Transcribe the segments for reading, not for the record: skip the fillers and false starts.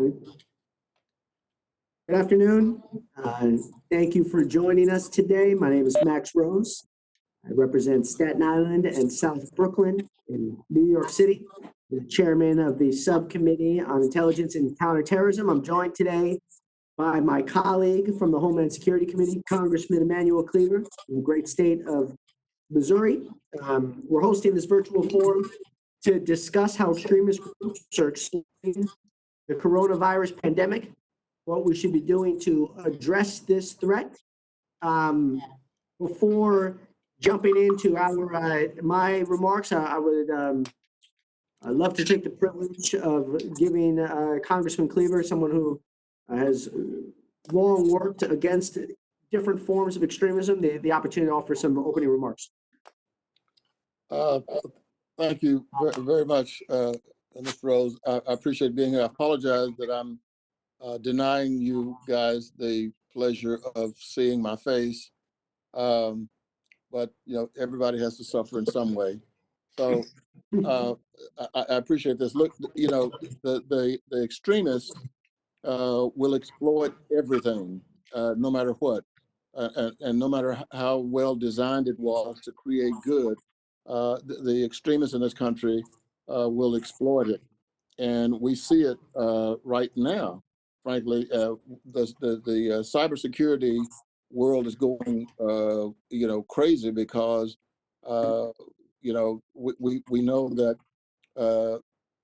Good afternoon. Thank you for joining us today. My name is Max Rose. I represent Staten Island and South Brooklyn in New York City. I'm the chairman of the Subcommittee on Intelligence and Counterterrorism. I'm joined today by my colleague from the Homeland Security Committee, Congressman Emanuel Cleaver, from the great state of Missouri. We're hosting this virtual forum to discuss how extremist groups are exploiting the coronavirus pandemic, what we should be doing to address this threat. Before jumping into my remarks, I would I'd love to take the privilege of giving Congressman Cleaver, someone who has long worked against different forms of extremism, the opportunity to offer some opening remarks. Thank you very much, Mr. Rose. I appreciate being here. I apologize that I'm denying you guys the pleasure of seeing my face, but everybody has to suffer in some way. So I appreciate this. Look, the extremists will exploit everything, no matter what, and no matter how well designed it was to create good. The extremists in this country will exploit it, and we see it right now. Frankly, the cybersecurity world is going, crazy because, we know that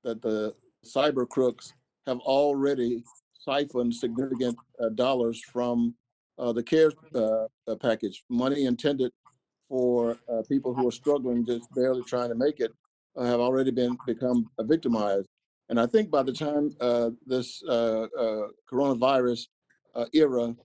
that the cyber crooks have already siphoned significant dollars from the CARES package, money intended for people who are struggling, just barely trying to make it, have already become victimized. And I think by the time this coronavirus era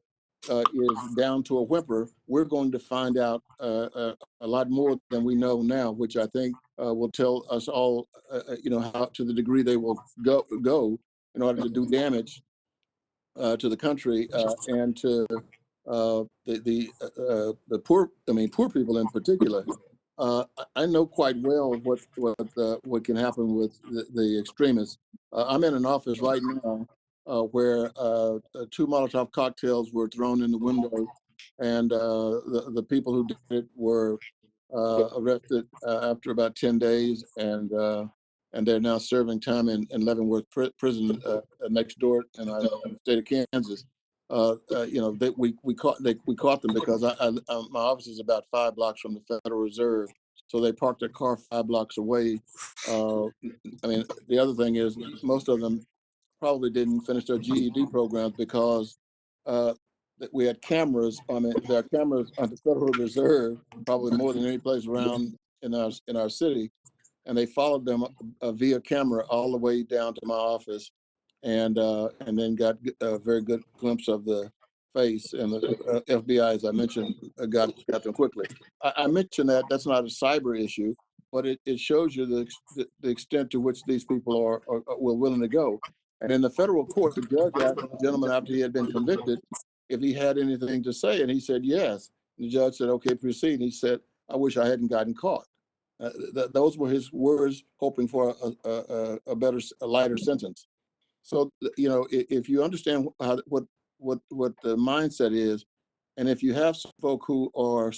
is down to a whimper, we're going to find out a lot more than we know now, which I think will tell us all, how to the degree they will go in order to do damage to the country and to the poor. I mean, poor people in particular. I know quite well what can happen with the extremists. I'm in an office right now where 2 Molotov cocktails were thrown in the window, and the people who did it were arrested after about 10 days, and they're now serving time in Leavenworth prison next door in the state of Kansas. We caught them because my office is about 5 blocks from the Federal Reserve, so they parked their car 5 blocks away. The other thing is most of them probably didn't finish their GED programs because we had cameras. There are cameras on the Federal Reserve, probably more than any place around in our city, and they followed them via camera all the way down to my office, and then got a very good glimpse of the face. And the FBI, as I mentioned, got them quickly. I mentioned that's not a cyber issue, but it shows you the extent to which these people are willing to go. And in the federal court, the judge asked the gentleman after he had been convicted if he had anything to say, and he said yes. And the judge said, "Okay, proceed." And he said, "I wish I hadn't gotten caught." Those were his words, hoping for a lighter sentence. So if you understand what the mindset is, and if you have some folk who are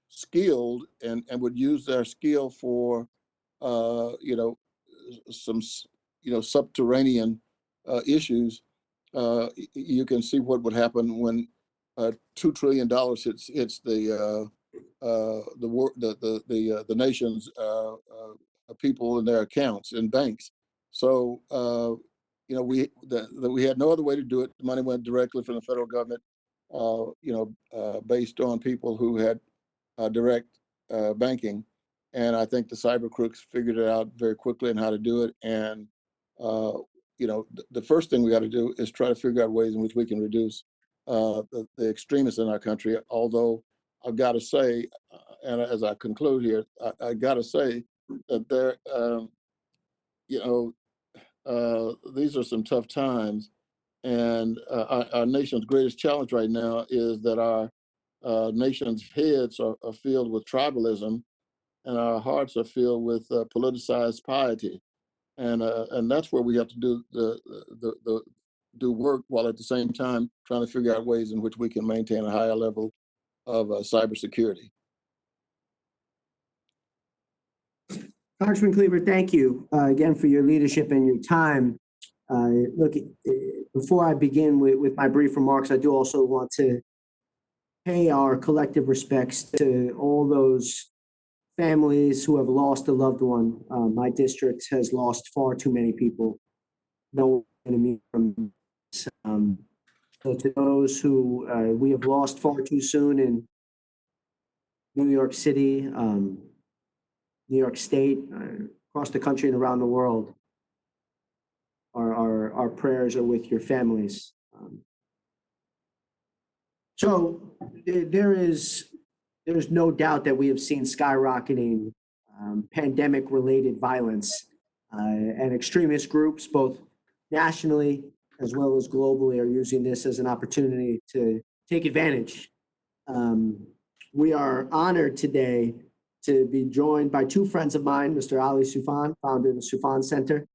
skilled and would use their skill for some subterranean issues, you can see what would happen when $2 trillion hits the nation's people in their accounts and banks. So we had no other way to do it. The money went directly from the federal government, based on people who had direct banking. And I think the cyber crooks figured it out very quickly and how to do it. And the first thing we got to do is try to figure out ways in which we can reduce the extremists in our country. Although I've got to say, and as I conclude here, I got to say that these are some tough times, and our nation's greatest challenge right now is that our nation's heads are filled with tribalism, and our hearts are filled with politicized piety, and that's where we have to do do work while at the same time trying to figure out ways in which we can maintain a higher level of cybersecurity. Congressman Cleaver, thank you again for your leadership and your time. Look, before I begin with my brief remarks, I do also want to pay our collective respects to all those families who have lost a loved one. My district has lost far too many people. No enemy from this. So to those who we have lost far too soon in New York City, New York State, across the country and around the world, our prayers are with your families. So there's no doubt that we have seen skyrocketing pandemic-related violence, and extremist groups, both nationally as well as globally, are using this as an opportunity to take advantage. We are honored today to be joined by two friends of mine, Mr. Ali Soufan, founder of the Soufan Center,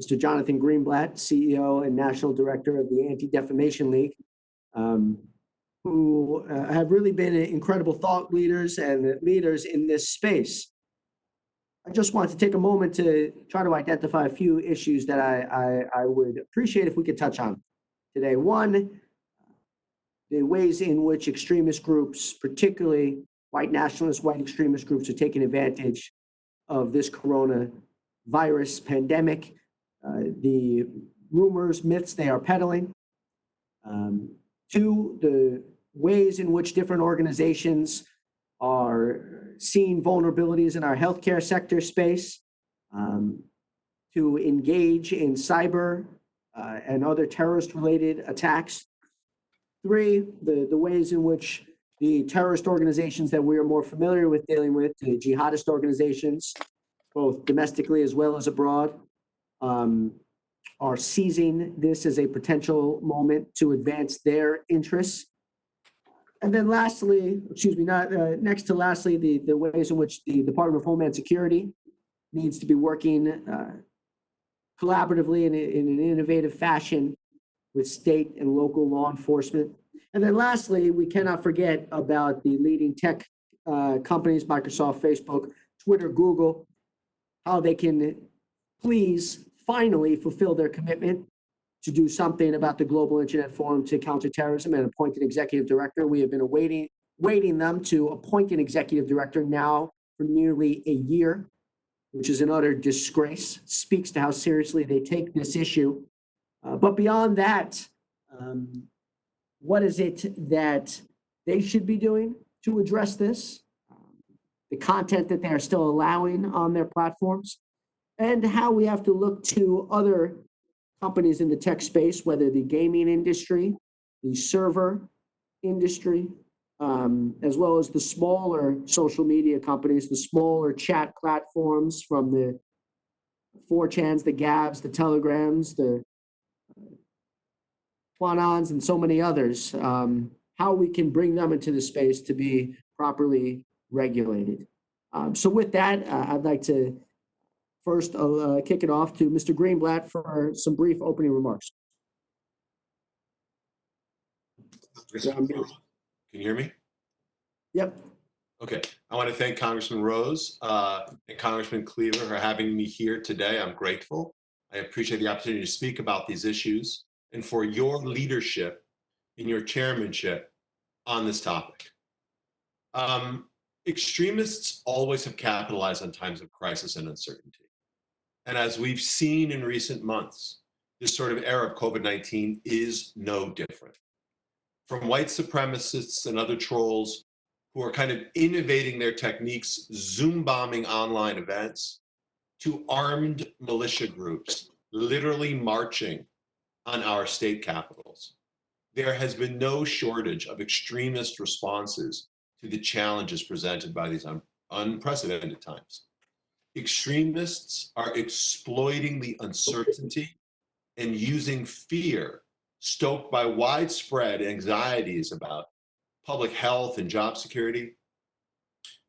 Mr. Jonathan Greenblatt, CEO and National Director of the Anti-Defamation League, who have really been incredible thought leaders and leaders in this space. I just want to take a moment to try to identify a few issues that I would appreciate if we could touch on today. One, the ways in which extremist groups, particularly white nationalist, white extremist groups, are taking advantage of this coronavirus pandemic, the rumors, myths they are peddling. Two, the ways in which different organizations are seeing vulnerabilities in our healthcare sector space, to engage in cyber and other terrorist-related attacks. Three, the ways in which the terrorist organizations that we are more familiar with dealing with, the jihadist organizations, both domestically as well as abroad, are seizing this as a potential moment to advance their interests. And then lastly, next to lastly, the ways in which the Department of Homeland Security needs to be working collaboratively in an innovative fashion with state and local law enforcement. And then lastly, we cannot forget about the leading tech companies, Microsoft, Facebook, Twitter, Google, how they can please finally fulfill their commitment to do something about the Global Internet Forum to counter terrorism and appoint an executive director. We have been waiting them to appoint an executive director now for nearly a year, which is an utter disgrace, speaks to how seriously they take this issue. But beyond that, what is it that they should be doing to address this? The content that they are still allowing on their platforms, and how we have to look to other companies in the tech space, whether the gaming industry, the server industry, as well as the smaller social media companies, the smaller chat platforms from the 4chans, the Gabs, the Telegrams, the Quanons, and so many others, how we can bring them into the space to be properly regulated. So with that, I'd like to first kick it off to Mr. Greenblatt for some brief opening remarks. Can you hear me? Yep. Okay. I want to thank Congressman Rose and Congressman Cleaver for having me here today. I'm grateful. I appreciate the opportunity to speak about these issues and for your leadership in your chairmanship on this topic. Extremists always have capitalized on times of crisis and uncertainty. And as we've seen in recent months, this sort of era of COVID-19 is no different. From white supremacists and other trolls who are kind of innovating their techniques, Zoom bombing online events, to armed militia groups literally marching on our state capitals. There has been no shortage of extremist responses to the challenges presented by these unprecedented times. Extremists are exploiting the uncertainty and using fear stoked by widespread anxieties about public health and job security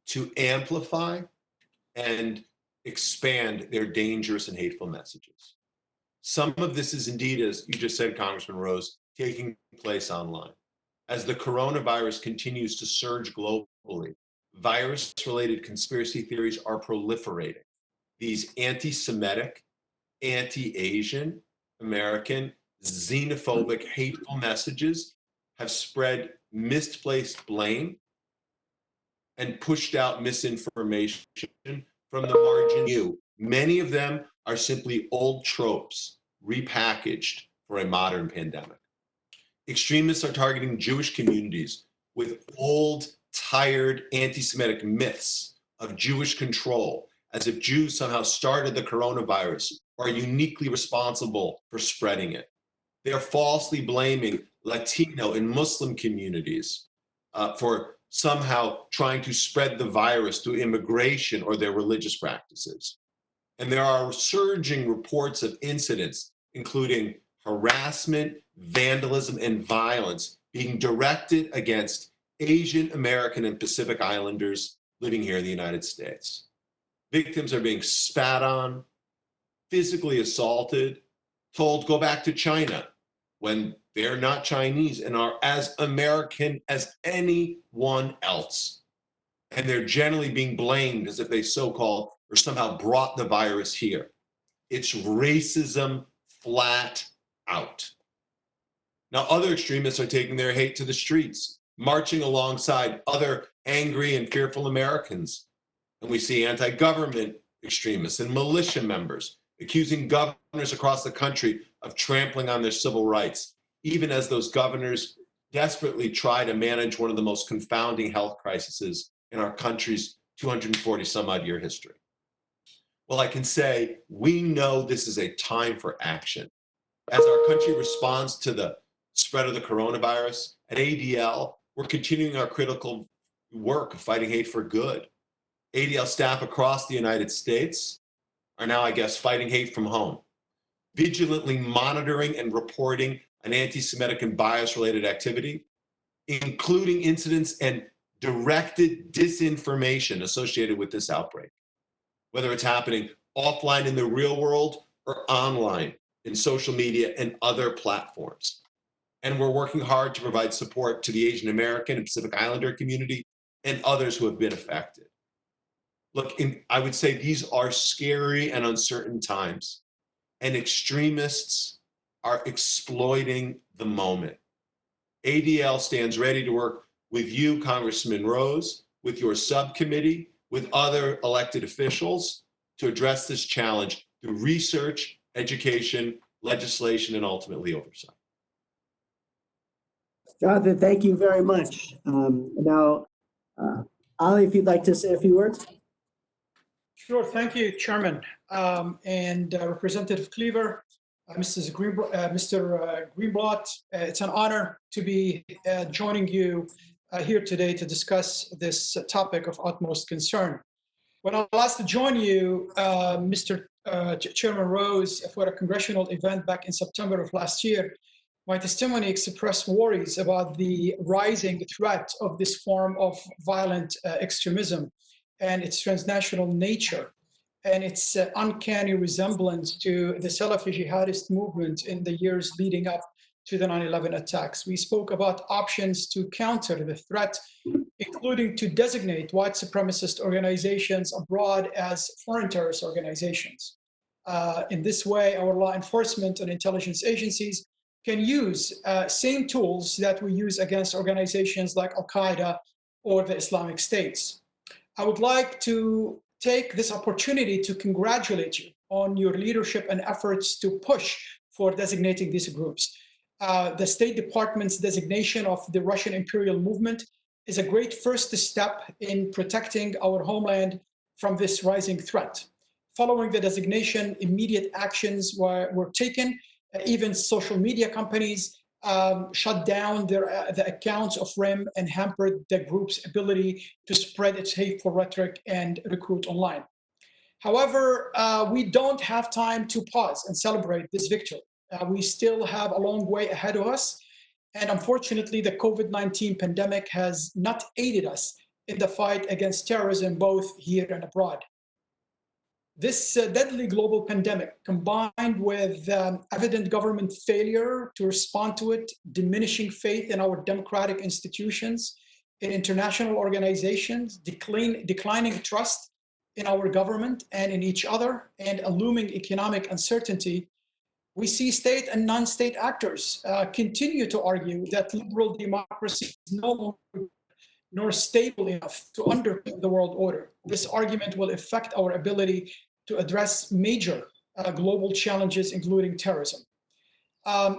to amplify and expand their dangerous and hateful messages. Some of this is indeed, as you just said, Congressman Rose, taking place online. As the coronavirus continues to surge globally, virus-related conspiracy theories are proliferating. These anti-Semitic, anti-Asian, American, xenophobic, hateful messages have spread misplaced blame and pushed out misinformation from the margin. Many of them are simply old tropes repackaged for a modern pandemic. Extremists are targeting Jewish communities with old, tired anti-Semitic myths of Jewish control, as if Jews somehow started the coronavirus or are uniquely responsible for spreading it. They are falsely blaming Latino and Muslim communities for somehow trying to spread the virus through immigration or their religious practices. And there are surging reports of incidents, including harassment, vandalism, and violence being directed against Asian American and Pacific Islanders living here in the United States. Victims are being spat on, physically assaulted, told go back to China when they're not Chinese and are as American as anyone else. And they're generally being blamed as if they so-called or somehow brought the virus here. It's racism flat out. Now, other extremists are taking their hate to the streets, marching alongside other angry and fearful Americans. And we see anti-government extremists and militia members accusing governors across the country of trampling on their civil rights, even as those governors desperately try to manage one of the most confounding health crises in our country's 240 some odd year history. Well, I can say we know this is a time for action. As our country responds to the spread of the coronavirus, at ADL, we're continuing our critical work of fighting hate for good. ADL staff across the United States are now, I guess, fighting hate from home, vigilantly monitoring and reporting an anti-Semitic and bias-related activity, including incidents and directed disinformation associated with this outbreak, whether it's happening offline in the real world or online in social media and other platforms. And we're working hard to provide support to the Asian American and Pacific Islander community and others who have been affected. Look, I would say these are scary and uncertain times, and extremists are exploiting the moment. ADL stands ready to work with you, Congressman Rose, with your subcommittee, with other elected officials to address this challenge through research, education, legislation, and ultimately oversight. Jonathan, thank you very much. Now, Ali, if you'd like to say a few words. Sure, thank you, Chairman, and Representative Cleaver, Mr. Greenblatt. It's an honor to be joining you here today to discuss this topic of utmost concern. When I was asked to join you, Mr. Chairman Rose, for a congressional event back in September of last year, my testimony expressed worries about the rising threat of this form of violent extremism and its transnational nature and its uncanny resemblance to the Salafi jihadist movement in the years leading up to the 9/11 attacks. We spoke about options to counter the threat, including to designate white supremacist organizations abroad as foreign terrorist organizations. In this way, our law enforcement and intelligence agencies can use same tools that we use against organizations like Al-Qaeda or the Islamic States. I would like to take this opportunity to congratulate you on your leadership and efforts to push for designating these groups. The State Department's designation of the Russian imperial movement is a great first step in protecting our homeland from this rising threat. Following the designation, immediate actions were taken. Even social media companies shut down the accounts of RIM and hampered the group's ability to spread its hateful rhetoric and recruit online. However, we don't have time to pause and celebrate this victory. We still have a long way ahead of us. And unfortunately, the COVID-19 pandemic has not aided us in the fight against terrorism, both here and abroad. This deadly global pandemic, combined with evident government failure to respond to it, diminishing faith in our democratic institutions, in international organizations, declining trust in our government and in each other, and a looming economic uncertainty, we see state and non-state actors continue to argue that liberal democracy is no longer nor stable enough to underpin the world order. This argument will affect our ability to address major global challenges, including terrorism.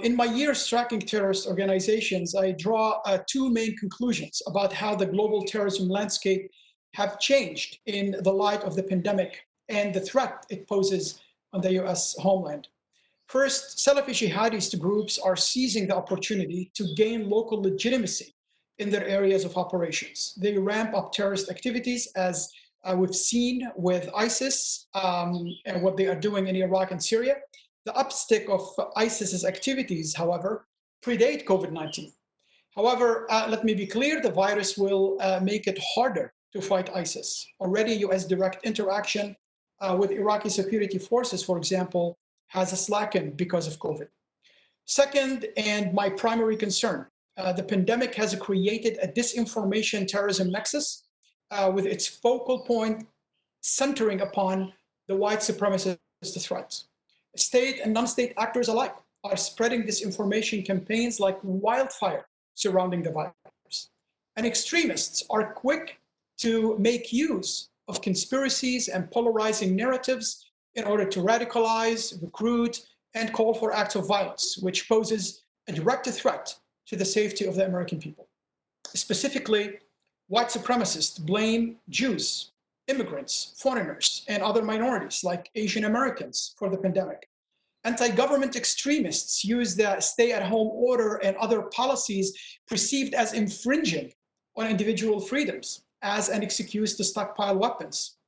In my years tracking terrorist organizations, I draw two main conclusions about how the global terrorism landscape have changed in the light of the pandemic and the threat it poses on the US homeland. First, Salafi jihadist groups are seizing the opportunity to gain local legitimacy in their areas of operations. They ramp up terrorist activities, as we've seen with ISIS and what they are doing in Iraq and Syria. The upstick of ISIS's activities, however, predate COVID-19. However, let me be clear, the virus will make it harder to fight ISIS. Already, US direct interaction with Iraqi security forces, for example, has slackened because of COVID. Second, and my primary concern, the pandemic has created a disinformation terrorism nexus with its focal point centering upon the white supremacist threat. State and non-state actors alike are spreading disinformation campaigns like wildfire surrounding the virus. And extremists are quick to make use of conspiracies and polarizing narratives in order to radicalize, recruit, and call for acts of violence, which poses a direct threat to the safety of the American people. Specifically, white supremacists blame Jews, immigrants, foreigners, and other minorities like Asian Americans for the pandemic. Anti-government extremists use the stay-at-home order and other policies perceived as infringing on individual freedoms as an excuse to stockpile weapons.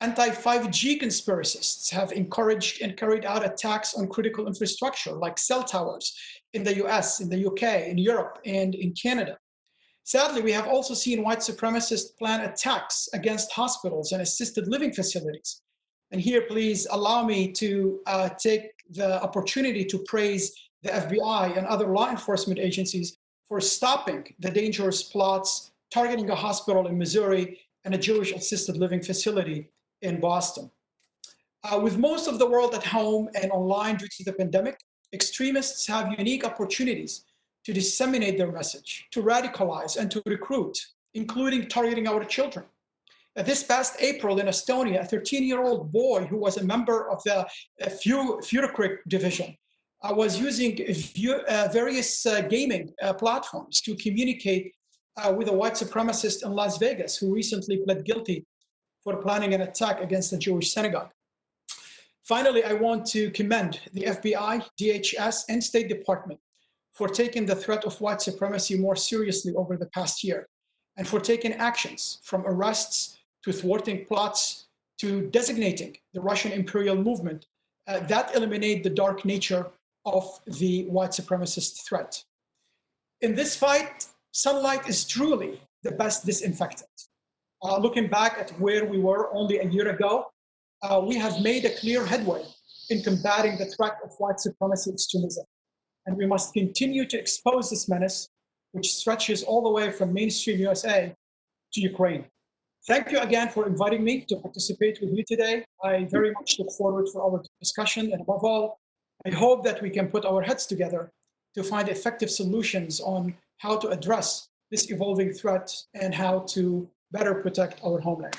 Anti-5G conspiracists have encouraged and carried out attacks on critical infrastructure like cell towers in the US, in the UK, in Europe, and in Canada. Sadly, we have also seen white supremacists plan attacks against hospitals and assisted living facilities. And here, please allow me to take the opportunity to praise the FBI and other law enforcement agencies for stopping the dangerous plots targeting a hospital in Missouri and a Jewish assisted living facility in Boston. With most of the world at home and online due to the pandemic, extremists have unique opportunities to disseminate their message, to radicalize, and to recruit, including targeting our children. This past April in Estonia, a 13-year-old boy who was a member of the Furekrik division was using various gaming platforms to communicate with a white supremacist in Las Vegas who recently pled guilty for planning an attack against a Jewish synagogue. Finally, I want to commend the FBI, DHS, and State Department for taking the threat of white supremacy more seriously over the past year, and for taking actions from arrests to thwarting plots to designating the Russian imperial movement that eliminate the dark nature of the white supremacist threat. In this fight, sunlight is truly the best disinfectant. Looking back at where we were only a year ago, we have made a clear headway in combating the threat of white supremacy extremism. And we must continue to expose this menace, which stretches all the way from mainstream USA to Ukraine. Thank you again for inviting me to participate with you today. I very much look forward to our discussion, and above all, I hope that we can put our heads together to find effective solutions on how to address this evolving threat and how to better protect our homeland.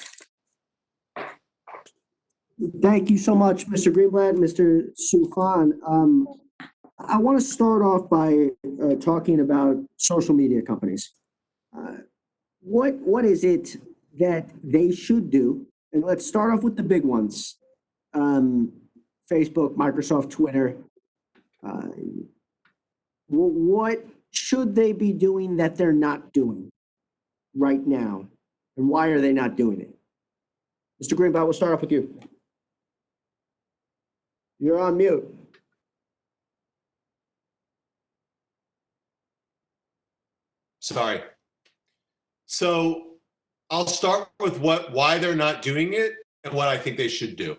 Thank you so much, Mr. Greenblatt, Mr. Soufan. I want to start off by talking about social media companies. What is it that they should do? And let's start off with the big ones. Facebook, Microsoft, Twitter. What should they be doing that they're not doing right now? And why are they not doing it? Mr. Greenblatt, we'll start off with you. You're on mute. Sorry. So I'll start with why they're not doing it and what I think they should do.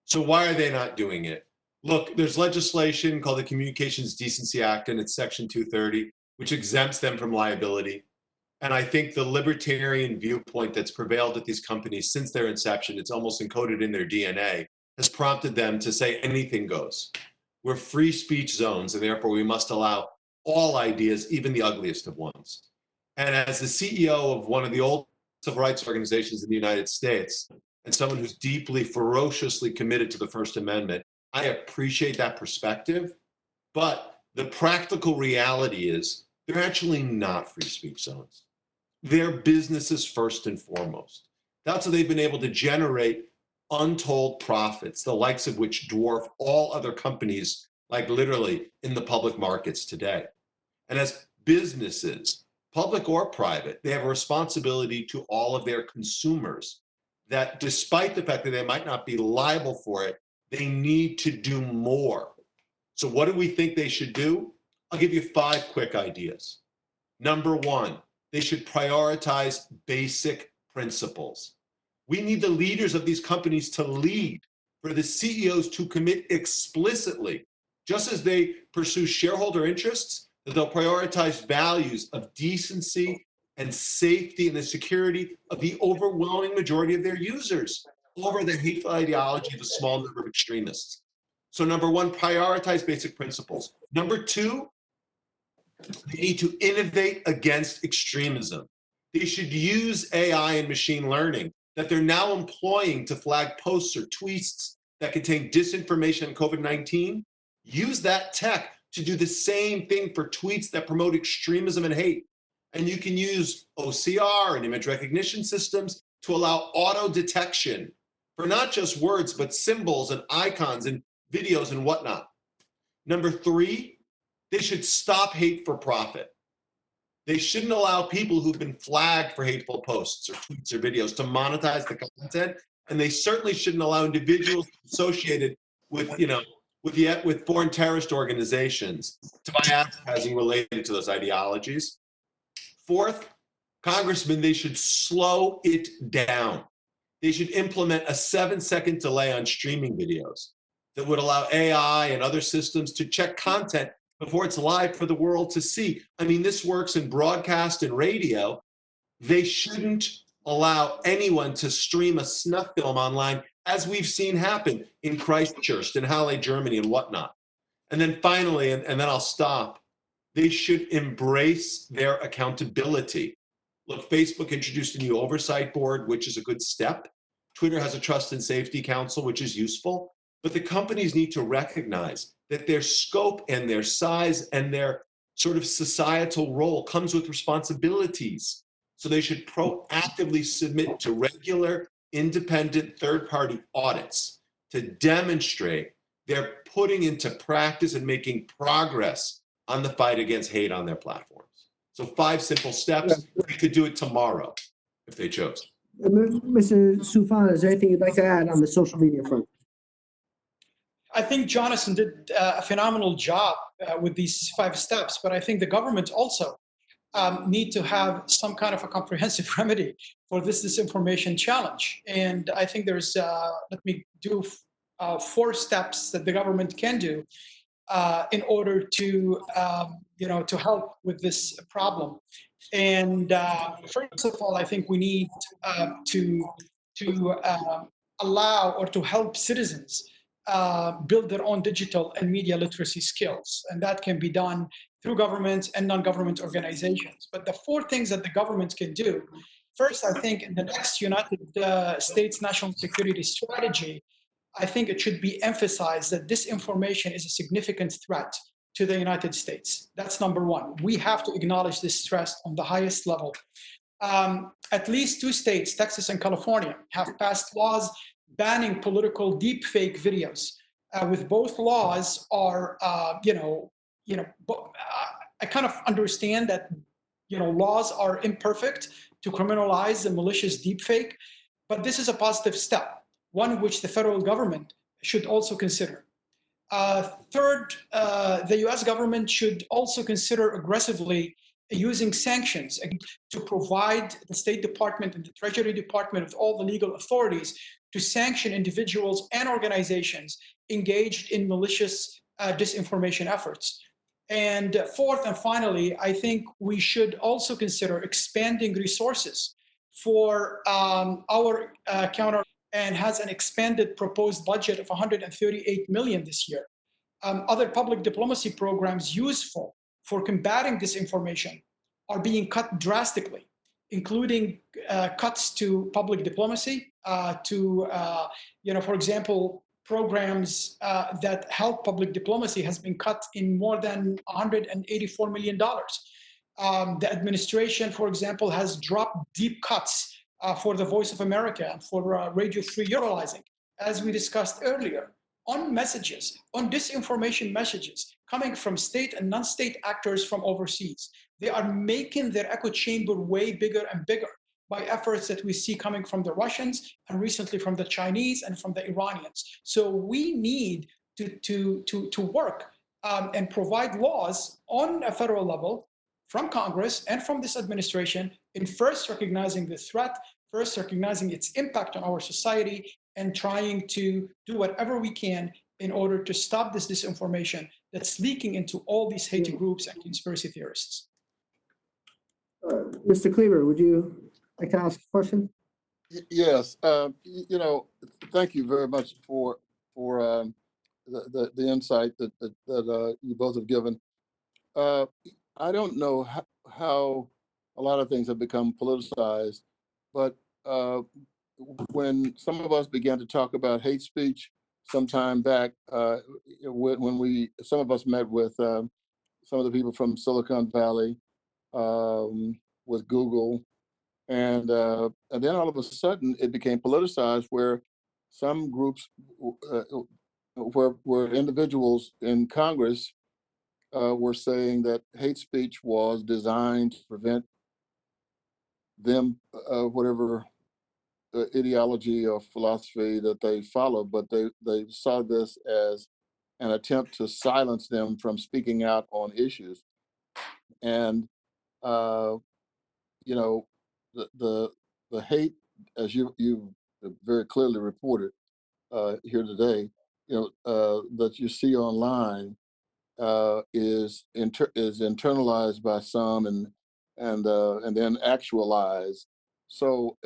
So why are they not doing it? Look, there's legislation called the Communications Decency Act, and it's Section 230, which exempts them from liability. And I think the libertarian viewpoint that's prevailed at these companies since their inception, it's almost encoded in their DNA, has prompted them to say anything goes. We're free speech zones, and therefore we must allow all ideas, even the ugliest of ones. And as the CEO of one of the old civil rights organizations in the United States, and someone who's deeply, ferociously committed to the First Amendment, I appreciate that perspective. But the practical reality is they're actually not free speech zones. They're businesses first and foremost. That's how they've been able to generate untold profits, the likes of which dwarf all other companies, like literally in the public markets today. And as businesses, public or private, they have a responsibility to all of their consumers that despite the fact that they might not be liable for it, they need to do more. So what do we think they should do? I'll give you 5 quick ideas. Number 1, they should prioritize basic principles. We need the leaders of these companies to lead, for the CEOs to commit explicitly, just as they pursue shareholder interests, that they'll prioritize values of decency and safety and the security of the overwhelming majority of their users over the hateful ideology of a small number of extremists. So number 1, prioritize basic principles. Number 2, they need to innovate against extremism. They should use AI and machine learning that they're now employing to flag posts or tweets that contain disinformation on COVID-19. Use that tech to do the same thing for tweets that promote extremism and hate. And you can use OCR and image recognition systems to allow auto detection for not just words, but symbols and icons and videos and whatnot. Number 3, they should stop hate for profit. They shouldn't allow people who've been flagged for hateful posts or tweets or videos to monetize the content, and they certainly shouldn't allow individuals associated with, with foreign terrorist organizations to buy advertising related to those ideologies. 4th, congressmen, they should slow it down. They should implement a 7-second delay on streaming videos that would allow AI and other systems to check content before it's live for the world to see. I mean, this works in broadcast and radio. They shouldn't allow anyone to stream a snuff film online, as we've seen happen in Christchurch, in Halle, Germany, and whatnot. And then finally, and then I'll stop, they should embrace their accountability. Look, Facebook introduced a new oversight board, which is a good step. Twitter has a trust and safety council, which is useful. But the companies need to recognize that their scope and their size and their sort of societal role comes with responsibilities. So they should proactively submit to regular, independent, third-party audits to demonstrate they're putting into practice and making progress on the fight against hate on their platforms. So 5 simple steps. We could do it tomorrow if they chose. Mr. Soufan, is there anything you'd like to add on the social media front? I think Jonathan did a phenomenal job with these 5 steps, but I think the government also need to have some kind of a comprehensive remedy for this disinformation challenge. And I think there's, let me do 4 steps that the government can do in order to, to help with this problem. And first of all, I think we need to allow or to help citizens build their own digital and media literacy skills. And that can be done through governments and non-government organizations. But the 4 things that the government can do, first, I think in the next United States National Security Strategy, I think it should be emphasized that this information is a significant threat to the United States. That's number 1. We have to acknowledge this threat on the highest level. At least 2 states, Texas and California, have passed laws banning political deepfake videos. With both laws are, I kind of understand that, laws are imperfect to criminalize the malicious deepfake, but this is a positive step, one which the federal government should also consider. Third, the US government should also consider aggressively using sanctions to provide the State Department and the Treasury Department with all the legal authorities to sanction individuals and organizations engaged in malicious disinformation efforts. And fourth and finally, I think we should also consider expanding resources for our counter, and has an expanded proposed budget of 138 million this year. Other public diplomacy programs useful for combating disinformation are being cut drastically, including cuts to public diplomacy, for example, programs that help public diplomacy has been cut in more than $184 million. The administration, for example, has dropped deep cuts for the Voice of America and for Radio Free Utilizing, as we discussed earlier, on messages, on disinformation messages coming from state and non-state actors from overseas. They are making their echo chamber way bigger and bigger by efforts that we see coming from the Russians and recently from the Chinese and from the Iranians. So we need to work and provide laws on a federal level from Congress and from this administration in first recognizing the threat, first recognizing its impact on our society, and trying to do whatever we can in order to stop this disinformation that's leaking into all these hate groups and conspiracy theorists. Mr. Cleaver, would you like to ask a question? Yes. Thank you very much for the insight that you both have given. I don't know how a lot of things have become politicized, but when some of us began to talk about hate speech some time back, when some of us met with some of the people from Silicon Valley, with Google, and then all of a sudden it became politicized, where some groups, where individuals in Congress were saying that hate speech was designed to prevent them, whatever ideology or philosophy that they follow, but they saw this as an attempt to silence them from speaking out on issues. And the hate, as you very clearly reported here today, that you see online is internalized by some and then actualized. So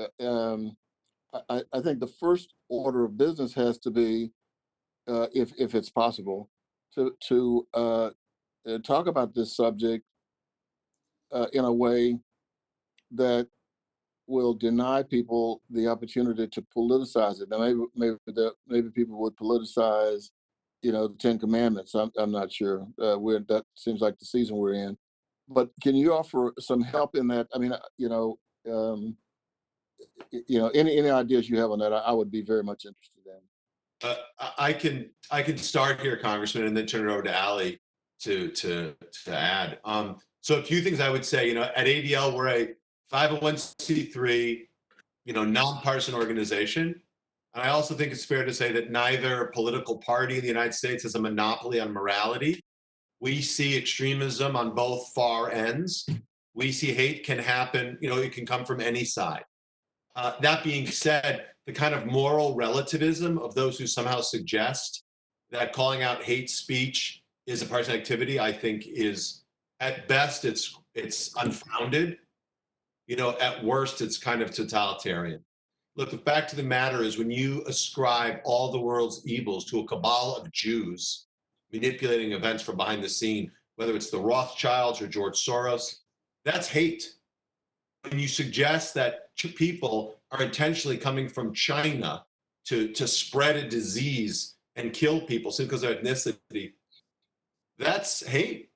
I think the first order of business has to be, if it's possible, to talk about this subject in a way that will deny people the opportunity to politicize it. Now, maybe people would politicize, the Ten Commandments. I'm not sure. That seems like the season we're in. But can you offer some help in that? I mean, any ideas you have on that, I would be very much interested in. I can start here, Congressman, and then turn it over to Ali to add. So a few things I would say. At ADL, we're a 501c3, nonpartisan organization. And I also think it's fair to say that neither political party in the United States has a monopoly on morality. We see extremism on both far ends. We see hate can happen, it can come from any side. That being said, the kind of moral relativism of those who somehow suggest that calling out hate speech is a partisan activity, I think is, at best, it's unfounded. At worst, it's kind of totalitarian. Look, the fact of the matter is, when you ascribe all the world's evils to a cabal of Jews manipulating events from behind the scene, whether it's the Rothschilds or George Soros, that's hate. When you suggest that people are intentionally coming from China to spread a disease and kill people simply because of their ethnicity, that's hate.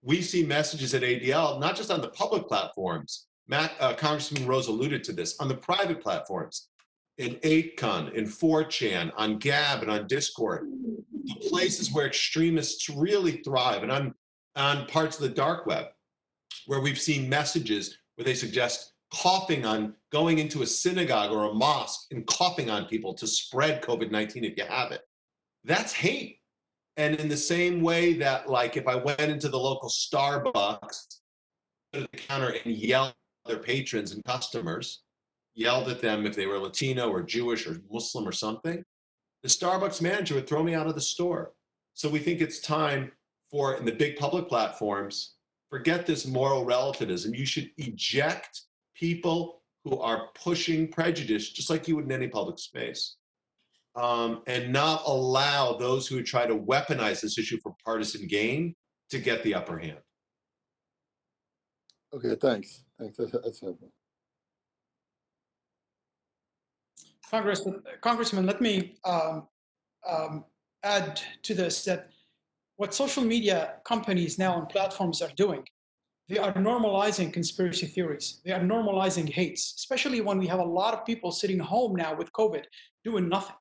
We see messages at ADL, not just on the public platforms. Congressman Rose alluded to this, on the private platforms, in 8con, in 4chan, on Gab, and on Discord, the places where extremists really thrive, and on parts of the dark web, where we've seen messages where they suggest going into a synagogue or a mosque and coughing on people to spread COVID-19 if you have it. That's hate. And in the same way that, like, if I went into the local Starbucks, to the counter and yell at their patrons and customers, yelled at them if they were Latino or Jewish or Muslim or something, the Starbucks manager would throw me out of the store. So we think it's time for, in the big public platforms, forget this moral relativism. You should eject people who are pushing prejudice, just like you would in any public space, and not allow those who try to weaponize this issue for partisan gain to get the upper hand. Okay, thanks. Thanks. That's helpful. Congressman, let me add to this that what social media companies now and platforms are doing, they are normalizing conspiracy theories. They are normalizing hates, especially when we have a lot of people sitting home now with COVID doing nothing.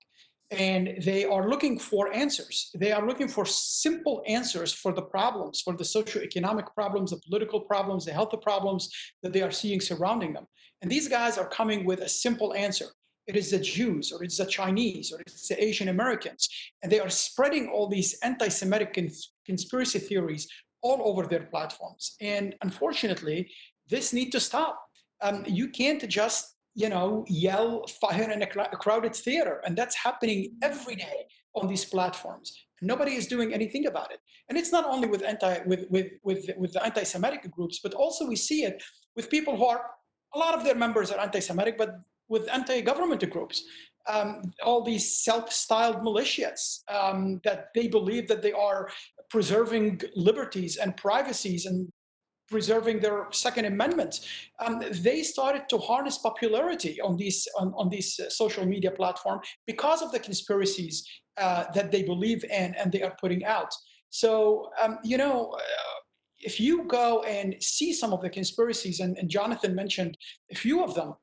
And they are looking for answers. They are looking for simple answers for the problems, for the socioeconomic problems, the political problems, the health problems that they are seeing surrounding them. And these guys are coming with a simple answer. It is the Jews, or it's the Chinese, or it's the Asian Americans. And they are spreading all these anti-Semitic conspiracy theories all over their platforms. And unfortunately, this needs to stop. You can't just yell fire in a crowded theater. And that's happening every day on these platforms. Nobody is doing anything about it. And it's not only with the anti-Semitic groups, but also we see it with people who are, a lot of their members are anti-Semitic, but with anti-government groups. All these self-styled militias that they believe that they are preserving liberties and privacies and preserving their Second Amendment. They started to harness popularity on these social media platforms because of the conspiracies that they believe in and they are putting out. So, if you go and see some of the conspiracies, and Jonathan mentioned a few of them,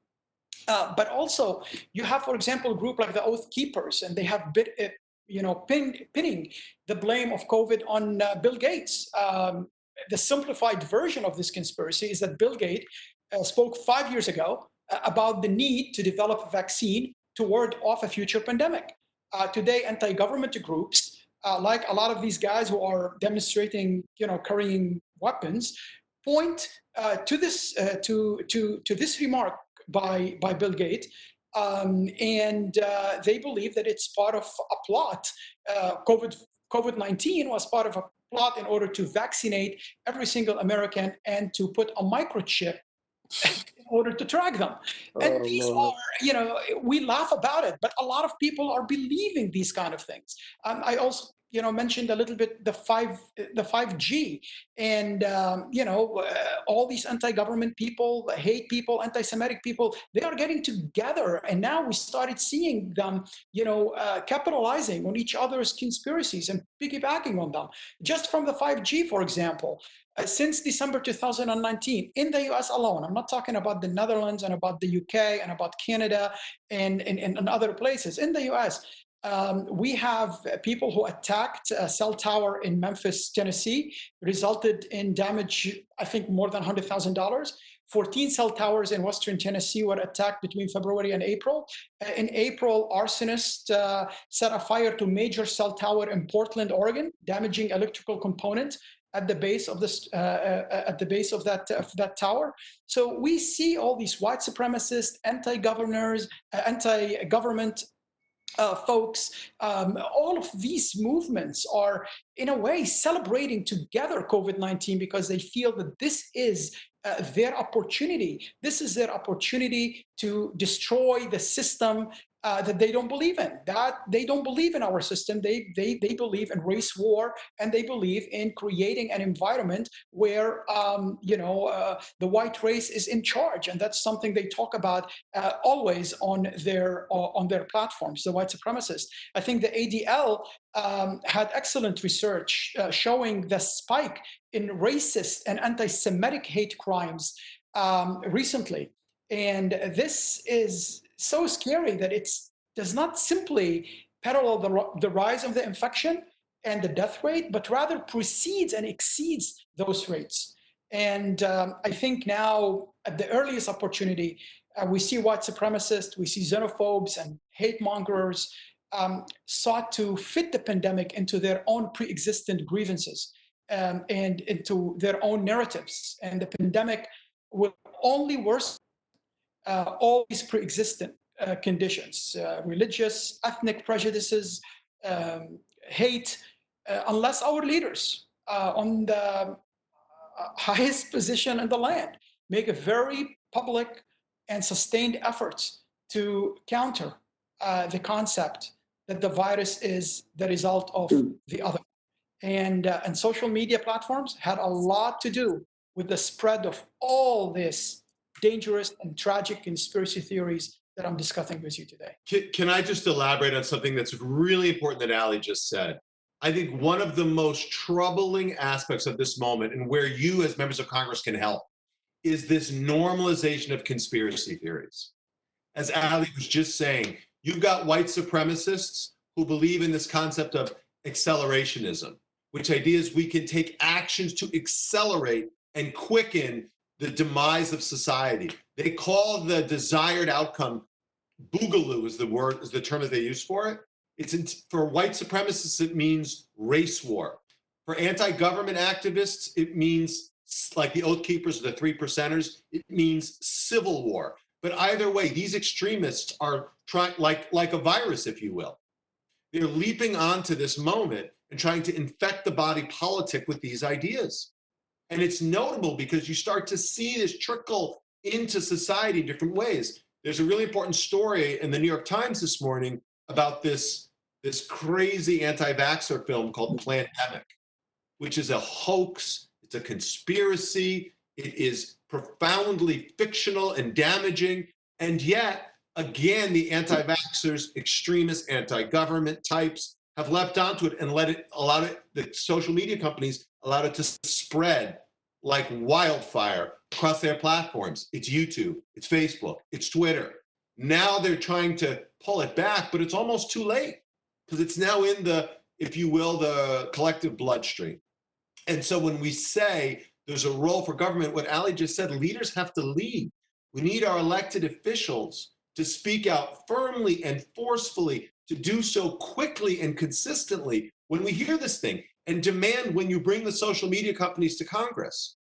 but also you have, for example, a group like the Oath Keepers, and they have pinning the blame of COVID on Bill Gates. The simplified version of this conspiracy is that Bill Gates spoke 5 years ago about the need to develop a vaccine to ward off a future pandemic. Today, anti-government groups, like a lot of these guys who are demonstrating, carrying weapons, point to this remark by Bill Gates, and they believe that it's part of a plot. COVID-19 was part of a plot in order to vaccinate every single American and to put a microchip in order to track them. And these Lord. are, we laugh about it, but a lot of people are believing these kind of things. I also, mentioned a little bit the 5G, and all these anti-government people, hate people, anti-Semitic people, they are getting together, and now we started seeing them, capitalizing on each other's conspiracies and piggybacking on them. Just from the 5G, for example, since December 2019, in the US alone, I'm not talking about the Netherlands and about the UK and about Canada and other places. In the US, we have people who attacked a cell tower in Memphis, Tennessee, resulted in damage, I think, more than $100,000. 14 cell towers in Western Tennessee were attacked between February and April. In April, arsonists set a fire to major cell tower in Portland, Oregon, damaging electrical components at the base of this that tower. So we see all these white supremacists, anti-governors, anti-government folks. All of these movements are, in a way, celebrating together COVID-19 because they feel that this is their opportunity. This is their opportunity to destroy the system that they don't believe in. That they don't believe in our system. They believe in race war, and they believe in creating an environment where the white race is in charge, and that's something they talk about always on their platforms. The white supremacists. I think the ADL had excellent research showing the spike in racist and anti-Semitic hate crimes recently. And this is so scary that it does not simply parallel the rise of the infection and the death rate, but rather precedes and exceeds those rates. And I think now, at the earliest opportunity, we see white supremacists, we see xenophobes and hate mongers sought to fit the pandemic into their own pre-existent grievances and into their own narratives. And the pandemic will only worsen all these pre-existent conditions, religious, ethnic prejudices, hate, unless our leaders on the highest position in the land make a very public and sustained efforts to counter the concept that the virus is the result of the other. And social media platforms had a lot to do with the spread of all this dangerous and tragic conspiracy theories that I'm discussing with you today. Can I just elaborate on something that's really important that Ali just said? I think one of the most troubling aspects of this moment, and where you as members of Congress can help, is this normalization of conspiracy theories. As Ali was just saying, you've got white supremacists who believe in this concept of accelerationism, which idea is we can take actions to accelerate and quicken the demise of society. They call the desired outcome boogaloo is the term that they use for it. For white supremacists, it means race war. For anti-government activists, it means, like the Oath Keepers or the Three Percenters, it means civil war. But either way, these extremists are trying, like a virus, if you will. They're leaping onto this moment and trying to infect the body politic with these ideas. And it's notable because you start to see this trickle into society in different ways. There's a really important story in the New York Times this morning about this crazy anti-vaxxer film called Plandemic, which is a hoax, it's a conspiracy, it is profoundly fictional and damaging, and yet, again, the anti-vaxxers, extremist, anti-government types have leapt onto it and the social media companies allowed it to spread like wildfire across their platforms. It's YouTube, it's Facebook, it's Twitter. Now they're trying to pull it back, but it's almost too late because it's now in the, if you will, the collective bloodstream. And so when we say there's a role for government, what Ali just said, leaders have to lead. We need our elected officials to speak out firmly and forcefully, to do so quickly and consistently when we hear this thing, and demand when you bring the social media companies to Congress,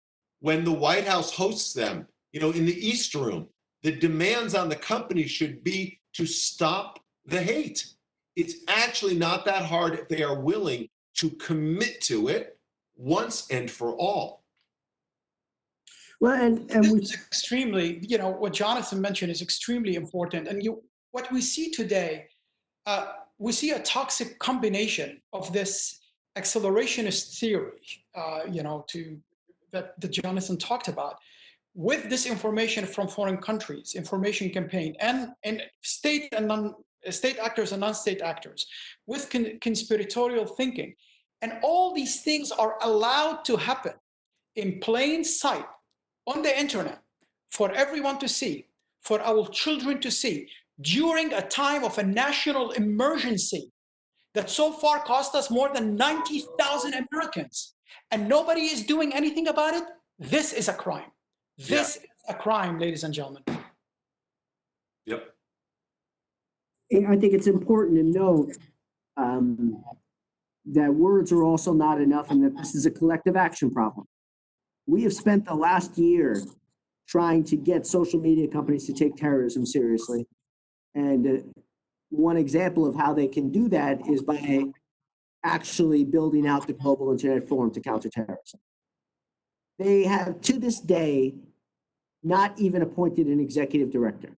when the White House hosts them, in the East Room, the demands on the companies should be to stop the hate. It's actually not that hard if they are willing to commit to it once and for all. Well, and this is extremely, what Jonathan mentioned is extremely important. And what we see today, we see a toxic combination of this accelerationist theory, that Jonathan talked about, with disinformation from foreign countries, information campaign, and state and non-state actors and non-state actors, with conspiratorial thinking. And all these things are allowed to happen in plain sight on the internet for everyone to see, for our children to see, during a time of a national emergency that so far cost us more than 90,000 Americans, and nobody is doing anything about it. This is a crime. This is a crime, ladies and gentlemen. Yep. I think it's important to note that words are also not enough and that this is a collective action problem. We have spent the last year trying to get social media companies to take terrorism seriously. And one example of how they can do that is by actually building out the Global Internet Forum to counter terrorism. They have, to this day, not even appointed an executive director.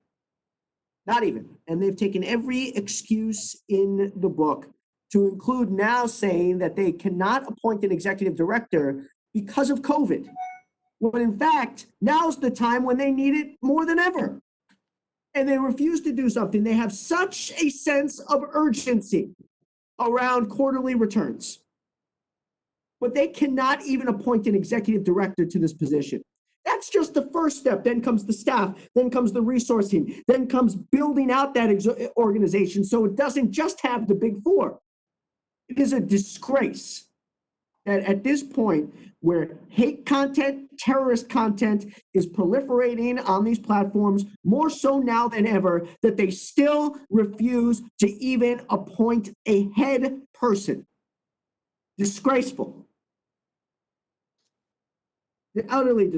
Not even. And they've taken every excuse in the book to include now saying that they cannot appoint an executive director because of COVID. When in fact, now's the time when they need it more than ever. And they refuse to do something. They have such a sense of urgency around quarterly returns. But they cannot even appoint an executive director to this position. That's just the first step. Then comes the staff, then comes the resourcing, then comes building out that organization so it doesn't just have the big four. It is a disgrace that at this point where hate content, terrorist content is proliferating on these platforms, more so now than ever, that they still refuse to even appoint a head person. Disgraceful. Utterly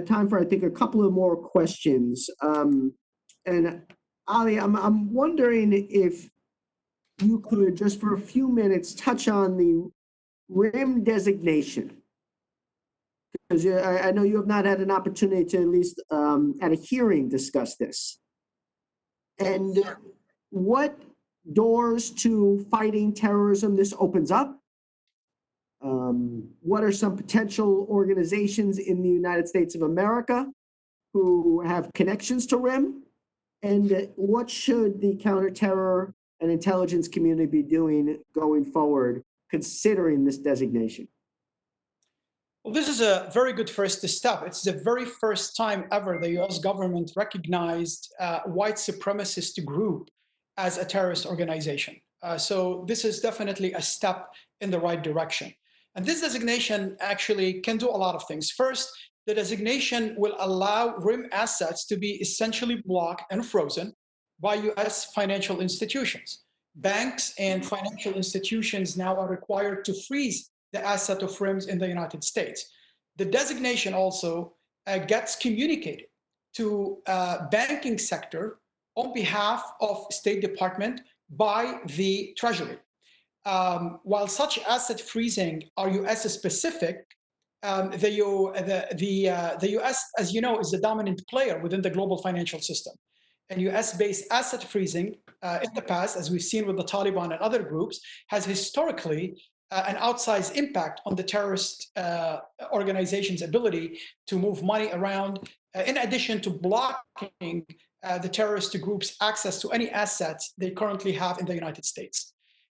time for, I think, a couple of more questions. And Ali, I'm wondering if you could, just for a few minutes, touch on the RIM designation. Because I know you have not had an opportunity to, at least at a hearing, discuss this. And what doors to fighting terrorism this opens up? What are some potential organizations in the United States of America who have connections to RIM? And what should the counterterror and intelligence community be doing going forward, considering this designation? Well, this is a very good first step. It's the very first time ever the US government recognized a white supremacist group as a terrorist organization. So this is definitely a step in the right direction. And this designation actually can do a lot of things. First, the designation will allow RIM assets to be essentially blocked and frozen by US financial institutions. Banks and financial institutions now are required to freeze the asset of RIMs in the United States. The designation also gets communicated to banking sector on behalf of State Department by the Treasury. While such asset freezing are US specific, the US, as you know, is the dominant player within the global financial system. And US-based asset freezing in the past, as we've seen with the Taliban and other groups, has historically an outsized impact on the terrorist organization's ability to move money around, in addition to blocking the terrorist group's access to any assets they currently have in the United States.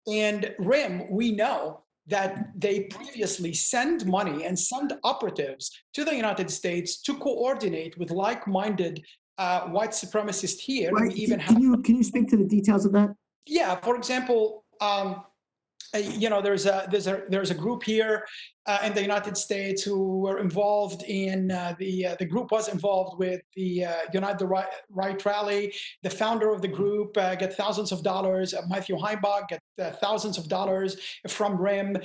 And RIM, we know that they previously send money and send operatives to the United States to coordinate with like-minded white supremacists here. Right. We even can you speak to the details of that? Yeah, for example, there's a group here in the United States who were involved in the group was involved with the Unite the Right rally. The founder of the group get thousands of dollars. Matthew Heimbach get thousands of dollars from RIM.